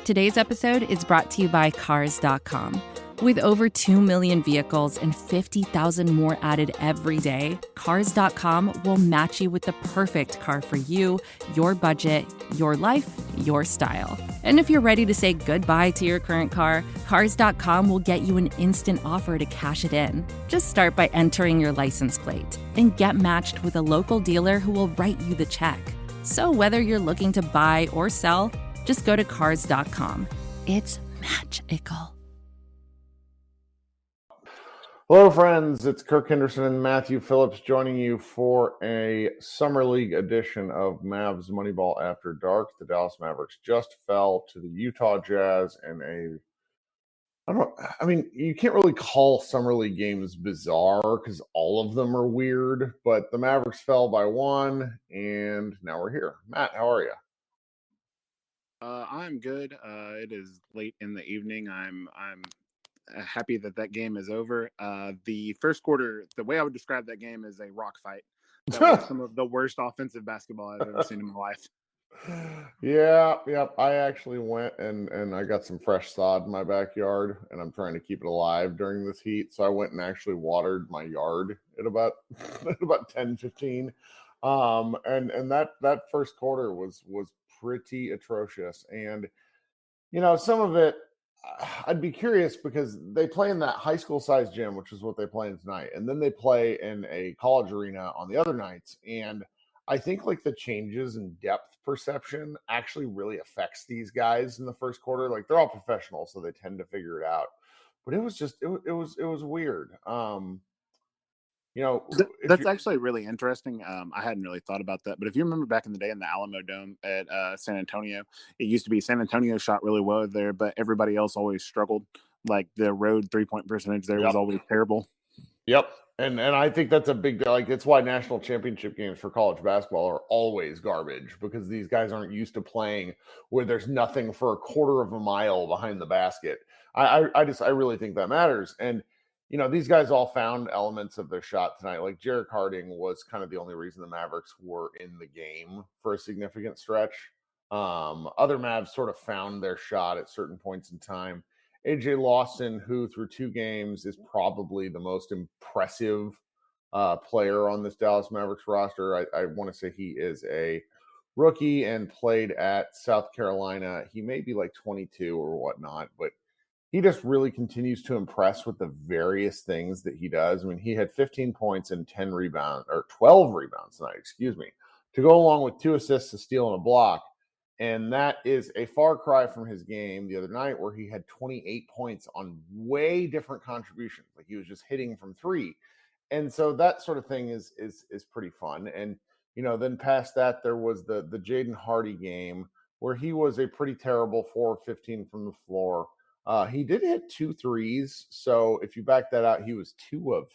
Today's episode is brought to you by Cars.com. With over 2 million vehicles and 50,000 more added every day, Cars.com will match you with the perfect car for you, your budget, your life, your style. And if you're ready to say goodbye to your current car, Cars.com will get you an instant offer to cash it in. Just start by entering your license plate and get matched with a local dealer who will write you the check. So whether you're looking to buy or sell, just go to Cars.com. It's magical. Hello, friends. It's Kirk Henderson and Matthew Phillips joining you for a Summer League edition of Mavs Moneyball After Dark. The Dallas Mavericks just fell to the Utah Jazz in you can't really call Summer League games bizarre because all of them are weird, but the Mavericks fell by one, and now we're here. Matt, how are you? I'm good. It is late in the evening. I'm happy that game is over. The first quarter, the way I would describe that game is a rock fight. That was some of the worst offensive basketball I've ever seen in my life. Yeah. I actually went and I got some fresh sod in my backyard, and I'm trying to keep it alive during this heat. So I went and actually watered my yard at about 10:15. And that first quarter was pretty atrocious. And some of it, I'd be curious because they play in that high school size gym, which is what they play in tonight. And then they play in a college arena on the other nights. And I think like the changes in depth perception actually really affects these guys in the first quarter. Like they're all professionals, so they tend to figure it out. But it was just, it was weird. That's actually really interesting. I hadn't really thought about that, but if you remember back in the day in the Alamo Dome at San Antonio, it used to be San Antonio shot really well there, but everybody else always struggled. Like the road 3-point percentage there was always terrible. Yep. And I think that's a big deal. Like it's why national championship games for college basketball are always garbage, because these guys aren't used to playing where there's nothing for a quarter of a mile behind the basket. I really think that matters. And these guys all found elements of their shot tonight. Like Jarek Harding was kind of the only reason the Mavericks were in the game for a significant stretch. Other Mavs sort of found their shot at certain points in time. AJ Lawson, who through 2 games is probably the most impressive player on this Dallas Mavericks roster. I want to say he is a rookie and played at South Carolina. He may be like 22 or whatnot, but he just really continues to impress with the various things that he does. I mean, he had 15 points and 12 rebounds tonight, to go along with 2 assists, a steal, and a block. And that is a far cry from his game the other night where he had 28 points on way different contributions. Like he was just hitting from 3. And so that sort of thing is pretty fun. And, then past that, there was the Jaden Hardy game where he was a pretty terrible 4 of 15 from the floor. He did hit 2 threes. So if you back that out, he was 2 of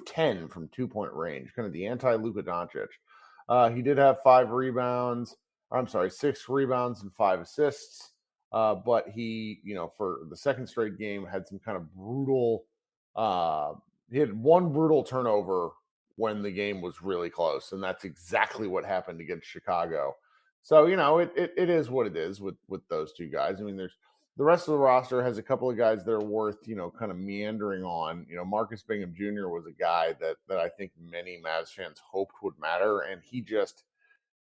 10 from 2-point range, kind of the anti-Luka Doncic. He did have 6 rebounds and 5 assists. But he, for the second straight game, had some kind of brutal, he had 1 brutal turnover when the game was really close. And that's exactly what happened against Chicago. So, it is what it is with those 2 guys. I mean, there's the rest of the roster has a couple of guys that are worth, kind of meandering on. Marcus Bingham Jr. was a guy that I think many Mavs fans hoped would matter. And he just,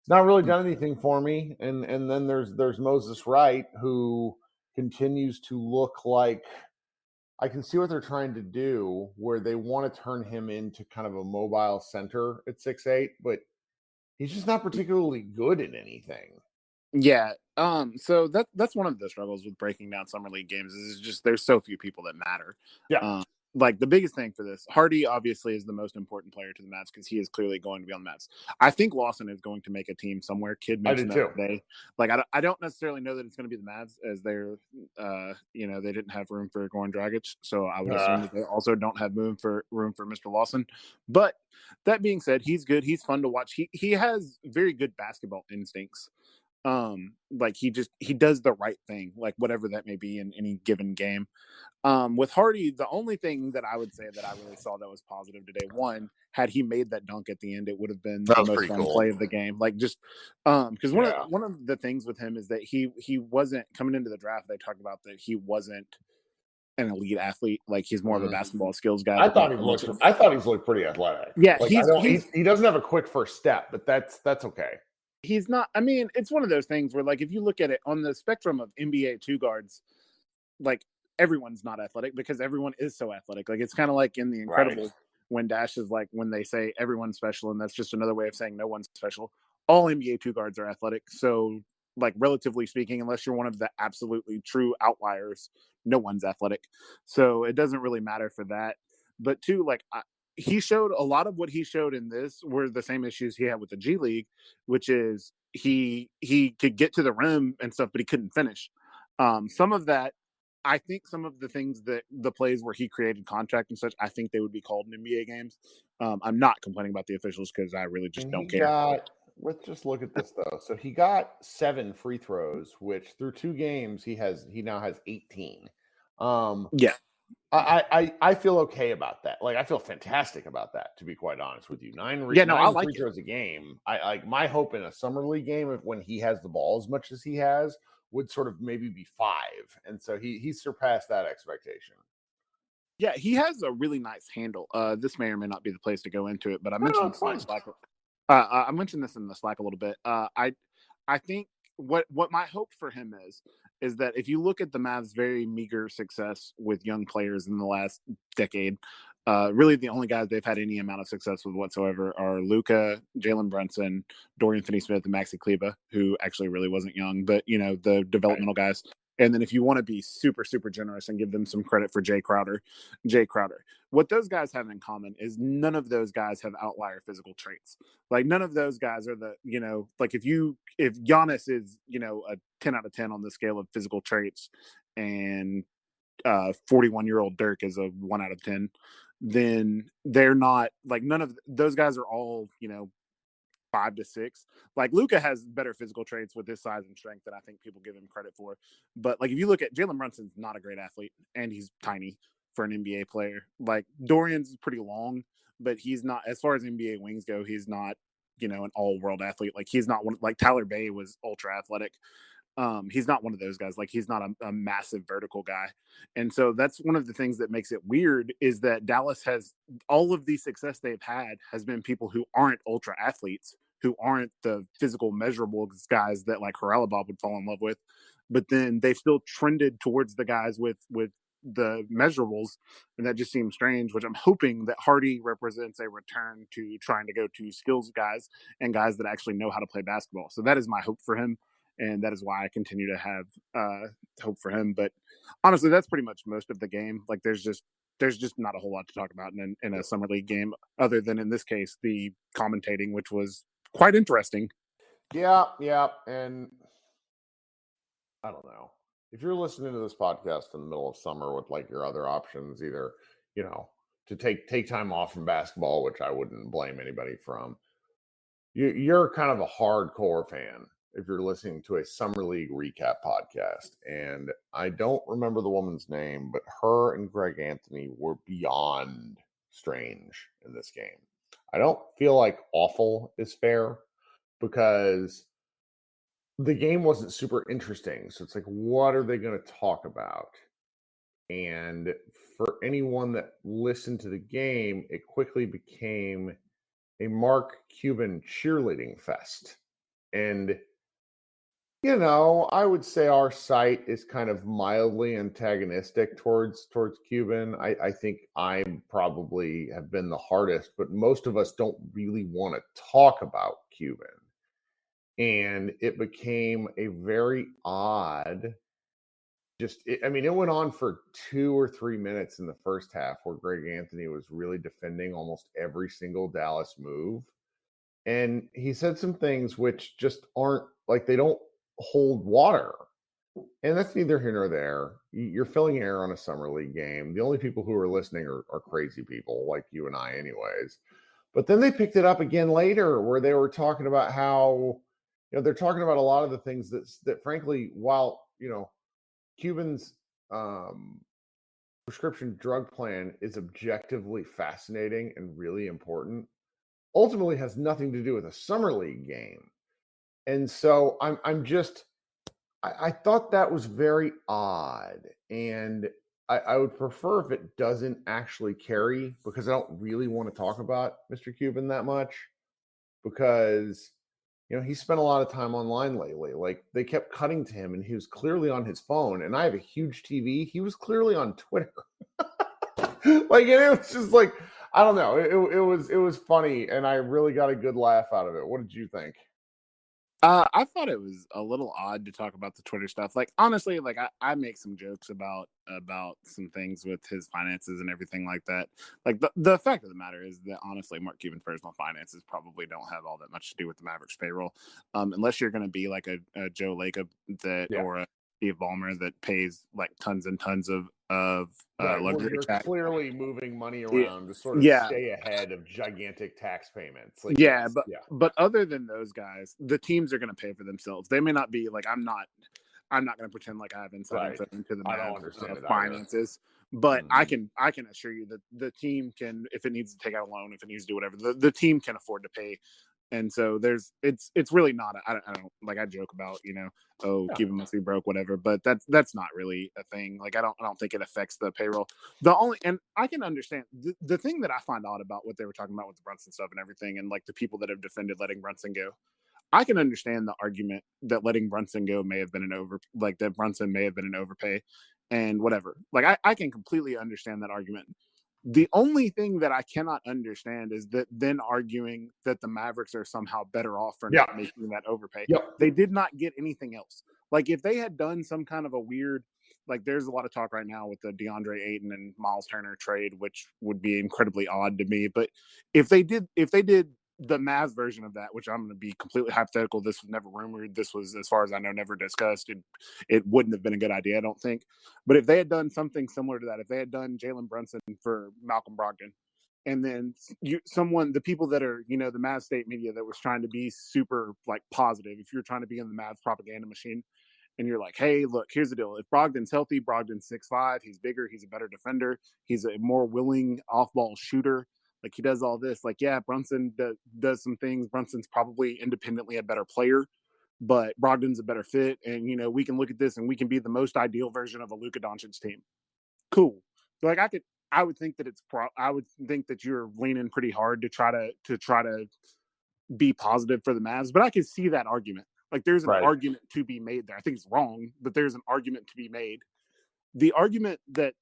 it's not really done anything for me. And then there's Moses Wright, who continues to look like, I can see what they're trying to do, where they want to turn him into kind of a mobile center at 6'8", but he's just not particularly good at anything. Yeah. So that's one of the struggles with breaking down summer league games is just there's so few people that matter. Yeah. Like the biggest thing for this, Hardy obviously is the most important player to the Mavs because he is clearly going to be on the Mavs. I think Lawson is going to make a team somewhere. Kid mentioned that today. Like I don't necessarily know that it's going to be the Mavs, as they're they didn't have room for Goran Dragic, so I would assume that they also don't have room for Mr. Lawson. But that being said, he's good. He's fun to watch. He has very good basketball instincts. Like he does the right thing, like whatever that may be in any given game. With Hardy, the only thing that I would say that I really saw that was positive today, one, had he made that dunk at the end, it would have been the most fun play of the game. Like just because one of the things with him is that he wasn't coming into the draft. They talked about that he wasn't an elite athlete. Like he's more of a basketball skills guy. I thought he's looked pretty athletic. Yeah, like, he doesn't have a quick first step, but that's okay. He's not. I mean, it's one of those things where, like, if you look at it on the spectrum of NBA two guards, like everyone's not athletic because everyone is so athletic. Like it's kind of like in The Incredibles when Dash is like when they say everyone's special, and that's just another way of saying no one's special. All NBA two guards are athletic, so like relatively speaking, unless you're one of the absolutely true outliers, no one's athletic. So it doesn't really matter for that. But two, like he showed a lot of what he showed in this were the same issues he had with the G League, which is he could get to the rim and stuff, but he couldn't finish. Some of that, I think some of the things that the plays where he created contact and such, I think they would be called in NBA games. I'm not complaining about the officials because I really just don't care. Let's just look at this though. So he got 7 free throws, which through 2 games he now has 18. Yeah. I feel okay about that. Like I feel fantastic about that, to be quite honest with you. 9 free throws a game. I like my hope in a summer league game when he has the ball as much as he has would sort of maybe be 5. And so he surpassed that expectation. Yeah, he has a really nice handle. This may or may not be the place to go into it, but I mentioned Slack. I mentioned this in the Slack a little bit. I think what my hope for him is that if you look at the Mavs' very meager success with young players in the last decade, really the only guys they've had any amount of success with whatsoever are Luka, Jalen Brunson, Dorian Finney-Smith, and Maxi Kleber, who actually really wasn't young, but the developmental guys. And then if you want to be super, super generous and give them some credit for Jay Crowder. What those guys have in common is none of those guys have outlier physical traits. Like none of those guys are like if Giannis is, a 10 out of 10 on the scale of physical traits and 41-year-old Dirk is a 1 out of 10, then they're not like none of those guys are all, 5 to 6. Like Luka has better physical traits with his size and strength than I think people give him credit for. But like if you look at Jalen Brunson's not a great athlete and he's tiny for an NBA player. Like Dorian's pretty long, but he's not, as far as NBA wings go, he's not, an all-world athlete. Like he's not one, like Tyler Bay was ultra athletic. He's not one of those guys. Like he's not a massive vertical guy. And so that's one of the things that makes it weird is that Dallas has all of the success they've had has been people who aren't ultra athletes, who aren't the physical measurable guys that like Haralabob would fall in love with. But then they've still trended towards the guys with the measurables. And that just seems strange, which I'm hoping that Hardy represents a return to trying to go to skills guys and guys that actually know how to play basketball. So that is my hope for him. And that is why I continue to have hope for him. But honestly, that's pretty much most of the game. Like there's just not a whole lot to talk about in a summer league game, other than in this case the commentating, which was quite interesting. Yeah, and I don't know if you're listening to this podcast in the middle of summer with like your other options, either to take time off from basketball, which I wouldn't blame anybody from. You're kind of a hardcore fan if you're listening to a summer league recap podcast. And I don't remember the woman's name, but her and Greg Anthony were beyond strange in this game. I don't feel like awful is fair because the game wasn't super interesting. So it's like, what are they going to talk about? And for anyone that listened to the game, it quickly became a Mark Cuban cheerleading fest. And I would say our site is kind of mildly antagonistic towards Cuban. I think I probably have been the hardest, but most of us don't really want to talk about Cuban. And it became a very odd, it went on for 2 or 3 minutes in the first half where Greg Anthony was really defending almost every single Dallas move. And he said some things which just aren't, like, they don't hold water. And that's neither here nor there. You're filling air on a summer league game. The only people who are listening are crazy people like you and I anyways. But then they picked it up again later where they were talking about how, they're talking about a lot of the things that frankly, while, Cuban's prescription drug plan is objectively fascinating and really important, ultimately has nothing to do with a summer league game. And so I thought that was very odd. And I would prefer if it doesn't actually carry, because I don't really want to talk about Mr. Cuban that much, because he spent a lot of time online lately. Like, they kept cutting to him and he was clearly on his phone, and I have a huge TV. He was clearly on Twitter. Like, and it was just like, I don't know. It was funny, and I really got a good laugh out of it. What did you think? I thought it was a little odd to talk about the Twitter stuff. Like, honestly, like I make some jokes about some things with his finances and everything like that. Like, the fact of the matter is that, honestly, Mark Cuban's personal finances probably don't have all that much to do with the Mavericks payroll, unless you're going to be like a Joe Lacob or a Steve Ballmer that pays like tons and tons of luxury you're tax. Clearly moving money around to sort of stay ahead of gigantic tax payments. Like, but other than those guys, the teams are going to pay for themselves. They may not be like, I'm not going to pretend like I have insight info into the Mavs finances, but I can assure you that the team can, if it needs to take out a loan, if it needs to do whatever, the team can afford to pay. And so it's really not, I don't like, I joke about, Cuban must be broke, whatever, but that's not really a thing. Like, I don't think it affects the payroll. And I can understand the thing that I find odd about what they were talking about with the Brunson stuff and everything, and like the people that have defended letting Brunson go. I can understand the argument that letting Brunson go may have been that Brunson may have been an overpay and whatever. Like, I can completely understand that argument. The only thing that I cannot understand is that then arguing that the Mavericks are somehow better off for not making that overpay. They did not get anything else. Like, if they had done some kind of a weird, like, there's a lot of talk right now with the DeAndre Ayton and Miles Turner trade, which would be incredibly odd to me. But if they did the Mavs version of that, which I'm going to be completely hypothetical, this was never rumored, this was, as far as I know, never discussed, it wouldn't have been a good idea, I don't think. But if they had done something similar to that, if they had done Jalen Brunson for Malcolm Brogdon, and then the people that are, the Mavs state media that was trying to be super like positive, if you're trying to be in the Mavs propaganda machine, and you're like, hey, look, here's the deal. If Brogdon's healthy, Brogdon's 6'5", he's bigger, he's a better defender, he's a more willing off-ball shooter. Like, he does all this. Like, yeah, Brunson does some things. Brunson's probably independently a better player, but Brogdon's a better fit. And, we can look at this and we can be the most ideal version of a Luka Doncic team. Cool. So, like, I would think that I would think that you're leaning pretty hard to try to be positive for the Mavs, but I can see that argument. Like, there's an argument to be made there. I think it's wrong, but there's an argument to be made. The argument that,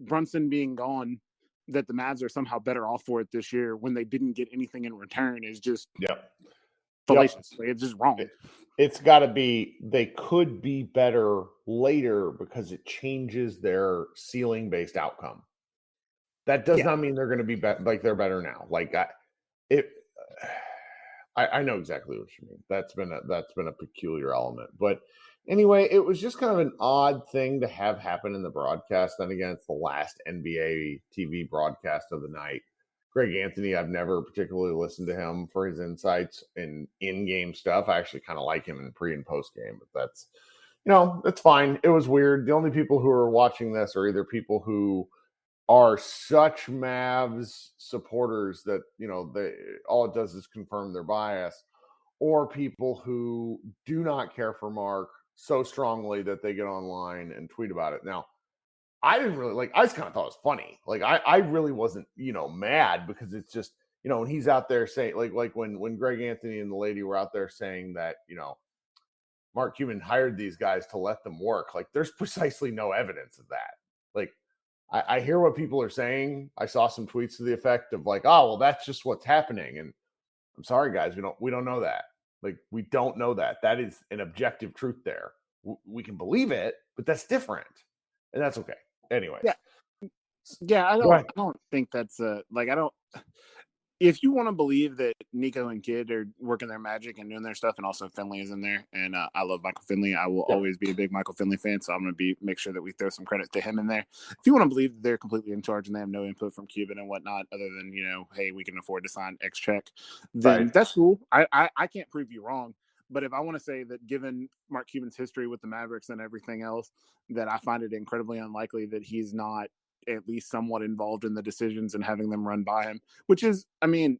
Brunson being gone, that the Mavs are somehow better off for it this year when they didn't get anything in return is just fallacious. Like, it's just wrong. It's got to be, they could be better later because it changes their ceiling-based outcome. That does not mean they're going to be like they're better now. Like, I know exactly what you mean. That's been a peculiar element, but anyway, it was just kind of an odd thing to have happen in the broadcast. Then again, it's the last NBA TV broadcast of the night. Greg Anthony, I've never particularly listened to him for his insights in in-game stuff. I actually kind of like him in pre and post game, but that's, that's fine. It was weird. The only people who are watching this are either people who are such Mavs supporters that, all it does is confirm their bias, or people who do not care for Mark so strongly that they get online and tweet about it. Now, I didn't really I just kind of thought it was funny. Like, I really wasn't, mad, because it's just, when he's out there saying, like when Greg Anthony and the lady were out there saying that, Mark Cuban hired these guys to let them work. Like, there's precisely no evidence of that. Like, I hear what people are saying. I saw some tweets to the effect of like, oh, well, that's just what's happening. And I'm sorry, guys, we don't know that. Like, we don't know that. That is an objective truth there. We can believe it, but that's different. And that's okay. Anyway. Yeah, I don't think that's if you want to believe that Nico and Kidd are working their magic and doing their stuff, and also Finley is in there, and I love Michael Finley. I will always be a big Michael Finley fan, so I'm going to make sure that we throw some credit to him in there. If you want to believe that they're completely in charge and they have no input from Cuban and whatnot, other than, hey, we can afford to sign X check, then that's cool. I can't prove you wrong. But if I want to say that given Mark Cuban's history with the Mavericks and everything else, that I find it incredibly unlikely that he's not at least somewhat involved in the decisions and having them run by him, which is, I mean,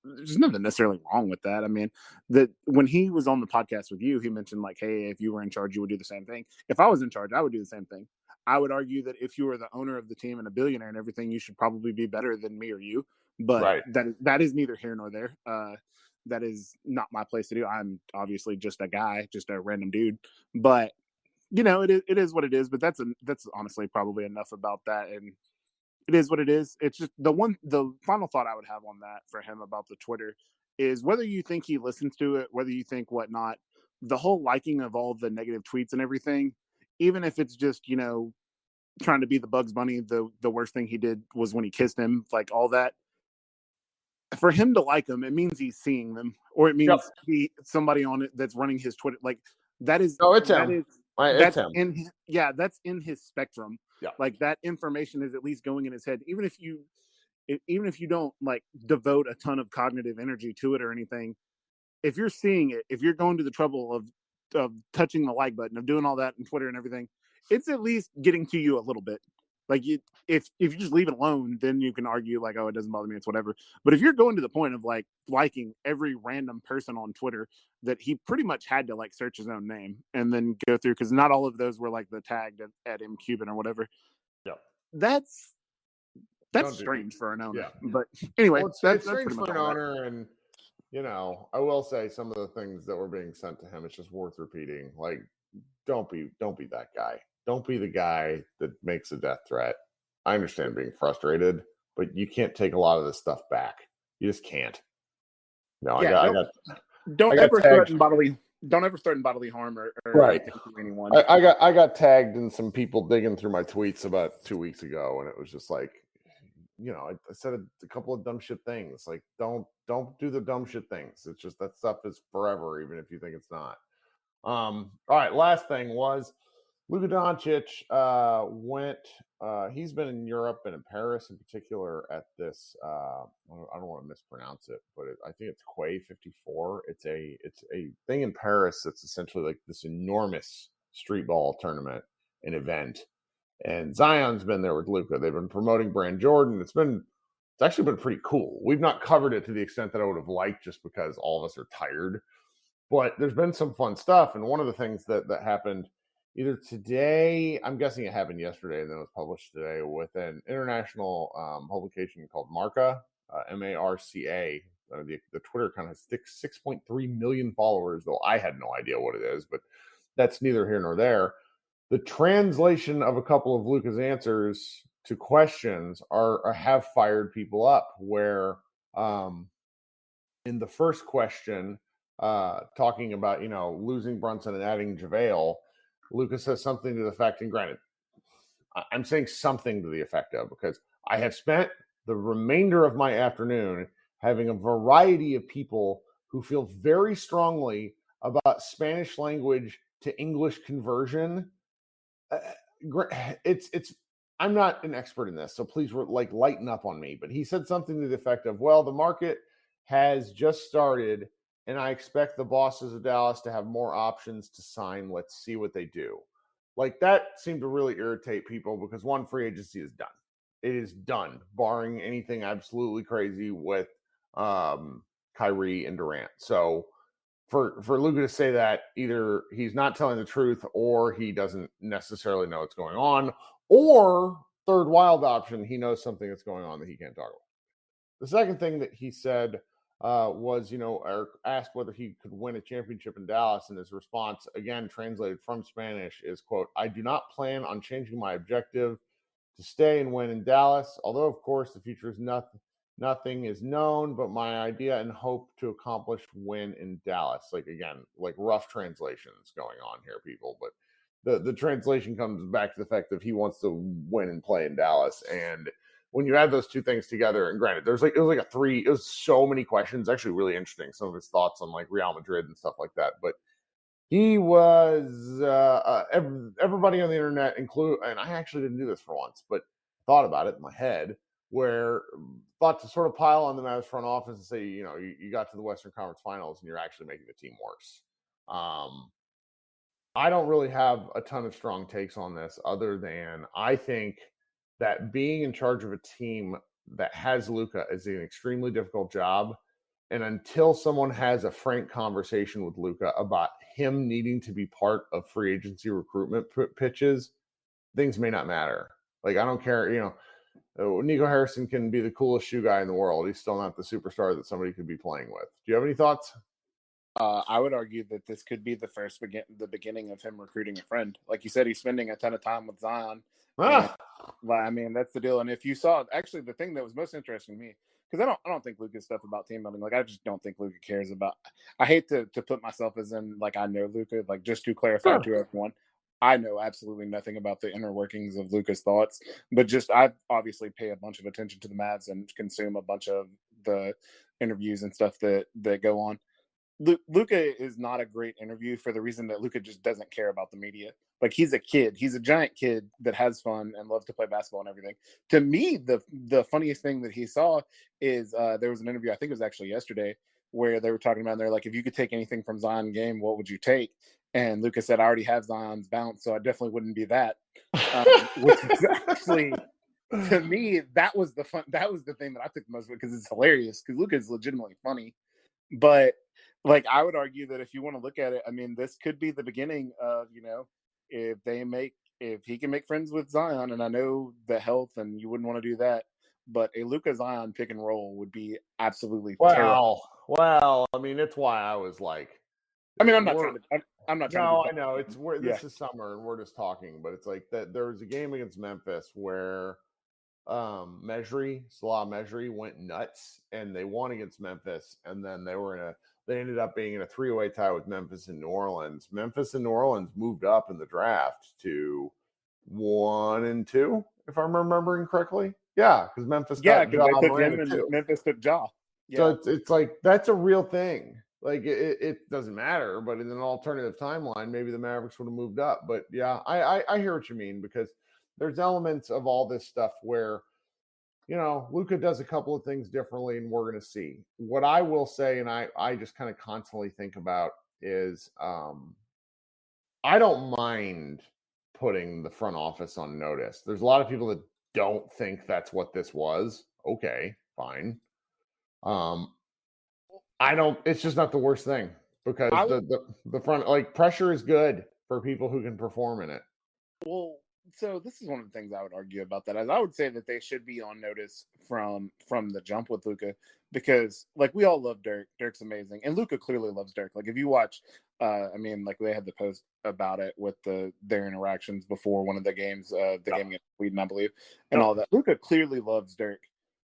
there's nothing necessarily wrong with that. I mean, that when he was on the podcast with you, he mentioned like, hey, if you were in charge, you would do the same thing. If I was in charge, I would do the same thing. I would argue that if you were the owner of the team and a billionaire and everything, you should probably be better than me or you. But right. that is neither here nor there. That is not my place to do. I'm obviously just a guy, just a random dude. But it is what it is. But that's honestly probably enough about that. And it is what it is. It's just the final thought I would have on that for him about the Twitter is whether you think he listens to it, whether you think whatnot, the whole liking of all the negative tweets and everything, even if it's just, trying to be the Bugs Bunny, the worst thing he did was when he kissed him, like all that. For him to like them, it means he's seeing them, or it means somebody on it that's running his Twitter. Like that is. No, it's that him. That's him. That's in his spectrum. Yeah. Like that information is at least going in his head, even if you don't like devote a ton of cognitive energy to it or anything. If you're seeing it, if you're going to the trouble of touching the like button, of doing all that on Twitter and everything, it's at least getting to you a little bit. Like if you just leave it alone, then you can argue like, oh, it doesn't bother me, it's whatever. But if you're going to the point of like liking every random person on Twitter that he pretty much had to like search his own name and then go through, because not all of those were like the tagged at M Cuban or whatever. Yeah, that's strange for an owner. Yeah. But anyway, it's strange for an owner, and I will say some of the things that were being sent to him, it's just worth repeating. Like, don't be that guy. Don't be the guy that makes a death threat. I understand being frustrated, but you can't take a lot of this stuff back. You just can't. No, don't ever threaten bodily harm or right to anyone. I got tagged in some people digging through my tweets about 2 weeks ago, and it was just like, I said a couple of dumb shit things. Like, don't do the dumb shit things. It's just that stuff is forever, even if you think it's not. All right, last thing was Luka Doncic went. He's been in Europe and in Paris in particular at this. I don't want to mispronounce it, but I think it's Quay 54. It's a thing in Paris that's essentially like this enormous street ball tournament, an event. And Zion's been there with Luka. They've been promoting Brand Jordan. It's actually been pretty cool. We've not covered it to the extent that I would have liked, just because all of us are tired. But there's been some fun stuff. And one of the things that happened either today, I'm guessing it happened yesterday, and then it was published today with an international publication called Marca, Marca. The Twitter kind of 6.3 million followers, though I had no idea what it is, but that's neither here nor there. The translation of a couple of Luka's answers to questions have fired people up, where in the first question, talking about, losing Brunson and adding JaVale, Luka says something to the effect, and granted, I'm saying something to the effect of, because I have spent the remainder of my afternoon having a variety of people who feel very strongly about Spanish language to English conversion. I'm not an expert in this, so please lighten up on me. But he said something to the effect of, well, the market has just started, and I expect the bosses of Dallas to have more options to sign. Let's see what they do. Like, that seemed to really irritate people, because one, free agency is done. It is done, barring anything absolutely crazy with Kyrie and Durant. So for Luka to say that, either he's not telling the truth, or he doesn't necessarily know what's going on, or third wild option, he knows something that's going on that he can't talk about. The second thing that he said was, Eric asked whether he could win a championship in Dallas, and his response, again translated from Spanish, is, quote, "I do not plan on changing my objective to stay and win in Dallas, although, of course, the future is nothing is known, but my idea and hope to accomplish win in Dallas." Like, again, like rough translations going on here, people, but the translation comes back to the fact that he wants to win and play in Dallas. And when you add those two things together, and granted, it was so many questions, actually really interesting, some of his thoughts on like Real Madrid and stuff like that. But he was everybody on the internet, and I actually didn't do this for once, but thought about it in my head, where thought to sort of pile on the Mavs front office and say, you got to the Western Conference Finals and you're actually making the team worse. I don't really have a ton of strong takes on this other than I think that being in charge of a team that has Luka is an extremely difficult job. And until someone has a frank conversation with Luka about him needing to be part of free agency recruitment pitches, things may not matter. Like, I don't care, Nico Harrison can be the coolest shoe guy in the world. He's still not the superstar that somebody could be playing with. Do you have any thoughts? I would argue that this could be the beginning of him recruiting a friend. Like you said, he's spending a ton of time with Zion. And, I mean, that's the deal. And if you saw, actually, the thing that was most interesting to me, because I don't think Luka's stuff about team building. Like, I just don't think Luka cares about. I hate to put myself as in like I know Luka. Like, just to clarify to everyone, I know absolutely nothing about the inner workings of Luka's thoughts. But just I obviously pay a bunch of attention to the Mavs and consume a bunch of the interviews and stuff that go on. Luka is not a great interview for the reason that Luka just doesn't care about the media. Like, he's a kid. He's a giant kid that has fun and loves to play basketball and everything. To me, the funniest thing that he saw is there was an interview, I think it was actually yesterday, where they were talking about, they're like, if you could take anything from Zion game, what would you take? And Luka said, I already have Zion's bounce, so I definitely wouldn't be that. Which is actually, to me, that was the thing that I took the most of it, because it's hilarious, because Luka is legitimately funny. But like, I would argue that if you want to look at it, I mean, this could be the beginning of, if he can make friends with Zion, and I know the health and you wouldn't want to do that, but a Luka Zion pick and roll would be absolutely terrible. Well, I mean, it's why I was like, I mean, I'm not trying to. No, I know this is summer and we're just talking, but it's like that there was a game against Memphis where Salah Mejri went nuts and they won against Memphis, and then they ended up being in a 3-way tie with Memphis and New Orleans. Memphis and New Orleans moved up in the draft to 1 and 2, if I'm remembering correctly. Yeah, because Memphis got because they took him and Memphis took Ja. Yeah. So it's like, that's a real thing. Like, it doesn't matter, but in an alternative timeline, maybe the Mavericks would have moved up. But yeah, I hear what you mean, because there's elements of all this stuff where, Luka does a couple of things differently, and we're going to see. What I will say, and I just kind of constantly think about, is I don't mind putting the front office on notice. There's a lot of people that don't think that's what this was. Okay, fine. It's just not the worst thing, because the front, like, pressure is good for people who can perform in it. Well, so this is one of the things I would argue about that. As I would say that they should be on notice from the jump with Luka, because like, we all love Dirk. Dirk's amazing, and Luka clearly loves Dirk. Like, if you watch, like, they had the post about it with their interactions before one of the games, the game against Sweden, I believe, and all that. Luka clearly loves Dirk,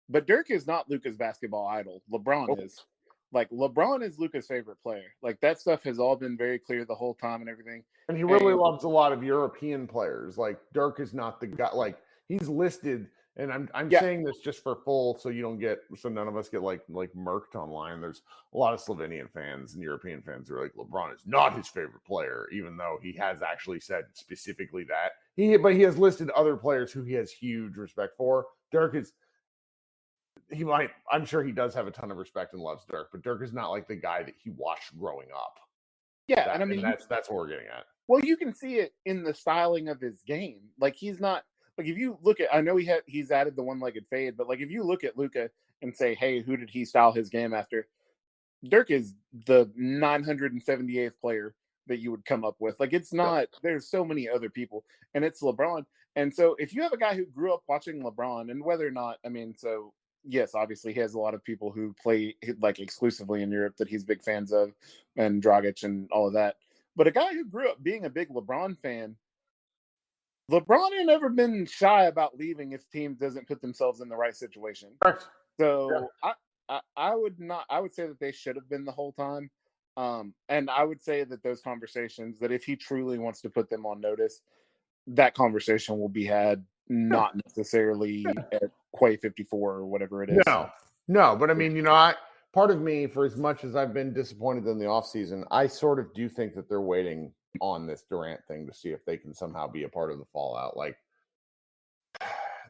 but Dirk is not Luka's basketball idol. LeBron is. Like, LeBron is Luka's favorite player. Like, that stuff has all been very clear the whole time and everything. And he really loves a lot of European players. Like, Dirk is not the guy. Like, he's listed, and I'm saying this just for full, so none of us get like murked online. There's a lot of Slovenian fans and European fans who are like, LeBron is not his favorite player, even though he has actually said specifically that. But he has listed other players who he has huge respect for. Dirk is. I'm sure he does have a ton of respect and loves Dirk, but Dirk is not like the guy that he watched growing up. Yeah, and I mean, that's what we're getting at. Well, you can see it in the styling of his game. Like, he's not, like, if you look at, I know he's added the one-legged fade, but like, if you look at Luka and say, hey, who did he style his game after? Dirk is the 978th player that you would come up with. Like, it's not, there's so many other people, and it's LeBron. And so if you have a guy who grew up watching LeBron, and whether or not, yes, obviously he has a lot of people who play like exclusively in Europe that he's big fans of, and Dragic and all of that. But a guy who grew up being a big LeBron fan, LeBron ain't never been shy about leaving if teams doesn't put themselves in the right situation. Correct. So I would say that they should have been the whole time. And I would say that those conversations, that if he truly wants to put them on notice, that conversation will be had, not necessarily at Quay 54 or whatever it is. No, but I mean, part of me, for as much as I've been disappointed in the offseason, I sort of do think that they're waiting on this Durant thing to see if they can somehow be a part of the fallout. Like,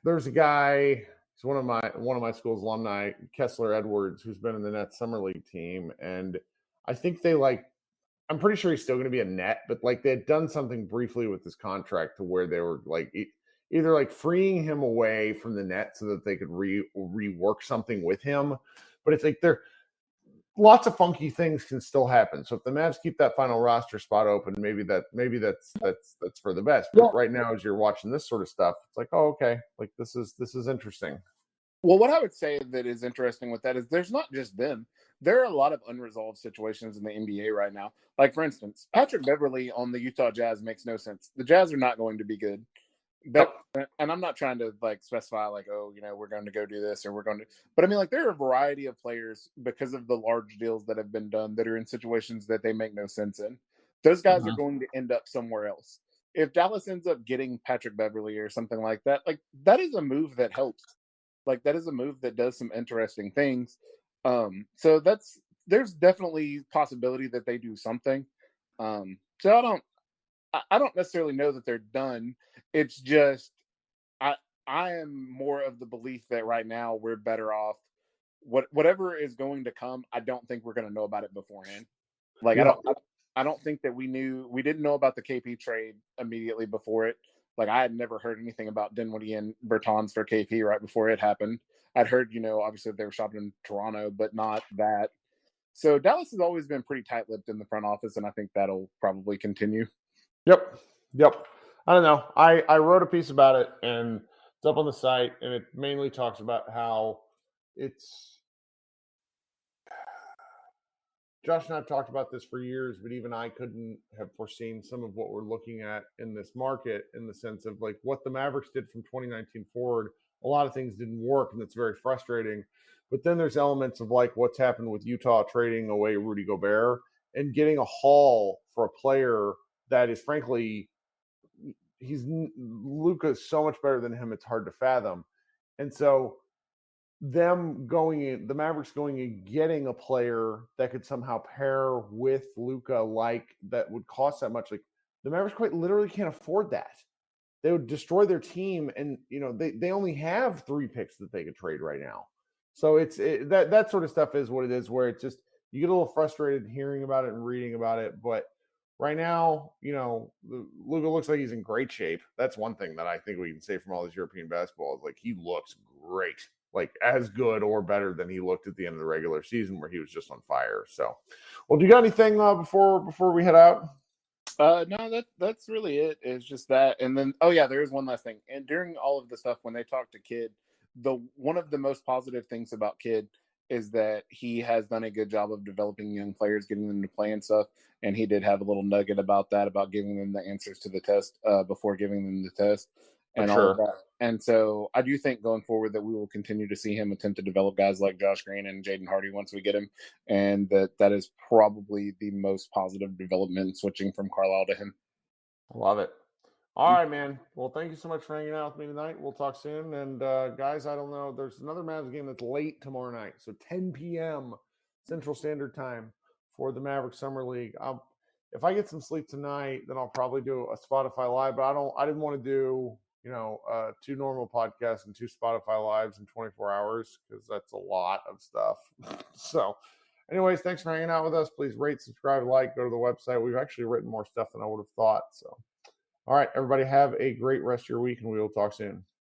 there's a guy, he's one of my school's alumni, Kessler Edwards, who's been in the Nets Summer League team, and I think they I'm pretty sure he's still going to be a net, but like they had done something briefly with his contract to where they were like either like freeing him away from the net so that they could rework something with him. But it's like lots of funky things can still happen. So if the Mavs keep that final roster spot open, maybe that's for the best. But right now, as you're watching this sort of stuff, it's like, oh, okay, like this is interesting. Well, what I would say that is interesting with that is there's not just them. There are a lot of unresolved situations in the NBA right now. Like, for instance, Patrick Beverley on the Utah Jazz makes no sense. The Jazz are not going to be good. And I'm not trying to like specify like, oh, we're going to go do this or we're going to, but I mean, like, there are a variety of players because of the large deals that have been done that are in situations that they make no sense in. Those guys are going to end up somewhere else. If Dallas ends up getting Patrick Beverley or something like that, like that is a move that helps. Like that is a move that does some interesting things. So there's definitely possibility that they do something. So I don't necessarily know that they're done. It's just I am more of the belief that right now we're better off. Whatever is going to come, I don't think we're going to know about it beforehand. Like I don't think that we didn't know about the KP trade immediately before it. Like I had never heard anything about Dinwiddie and Bertans for KP right before it happened. I'd heard, obviously they were shopping in Toronto, but not that. So Dallas has always been pretty tight-lipped in the front office, and I think that'll probably continue. Yep. I don't know. I wrote a piece about it, and it's up on the site, and it mainly talks about how Josh and I have talked about this for years, but even I couldn't have foreseen some of what we're looking at in this market in the sense of like what the Mavericks did from 2019 forward. A lot of things didn't work, and it's very frustrating. But then there's elements of like what's happened with Utah trading away Rudy Gobert and getting a haul for a player that is frankly, Luka's so much better than him, it's hard to fathom. And so the Mavericks going and getting a player that could somehow pair with Luka like that would cost that much. Like the Mavericks quite literally can't afford that. They would destroy their team, and they only have 3 picks that they could trade right now. So that sort of stuff is what it is, where it's just you get a little frustrated hearing about it and reading about it. But right now, Luka looks like he's in great shape. That's one thing that I think we can say from all this European basketball is like he looks great. Like as good or better than he looked at the end of the regular season where he was just on fire. So, well, do you got anything before we head out? No, that's really it. It's just that. And then, oh yeah, there is one last thing. And during all of the stuff, when they talked to Kidd, one of the most positive things about Kidd is that he has done a good job of developing young players, getting them to play and stuff. And he did have a little nugget about that, about giving them the answers to the test before giving them the test and all of that. And so I do think going forward that we will continue to see him attempt to develop guys like Josh Green and Jaden Hardy once we get him. And that is probably the most positive development switching from Carlisle to him. Love it. All right, man. Well, thank you so much for hanging out with me tonight. We'll talk soon. And guys, I don't know. There's another Mavs game that's late tomorrow night. So 10 p.m. Central Standard Time for the Maverick Summer League. If I get some sleep tonight, then I'll probably do a Spotify Live. But I didn't want to do 2 normal podcasts and 2 Spotify Lives in 24 hours because that's a lot of stuff. So anyways, thanks for hanging out with us. Please rate, subscribe, like, go to the website. We've actually written more stuff than I would have thought. So, all right, everybody have a great rest of your week and we will talk soon.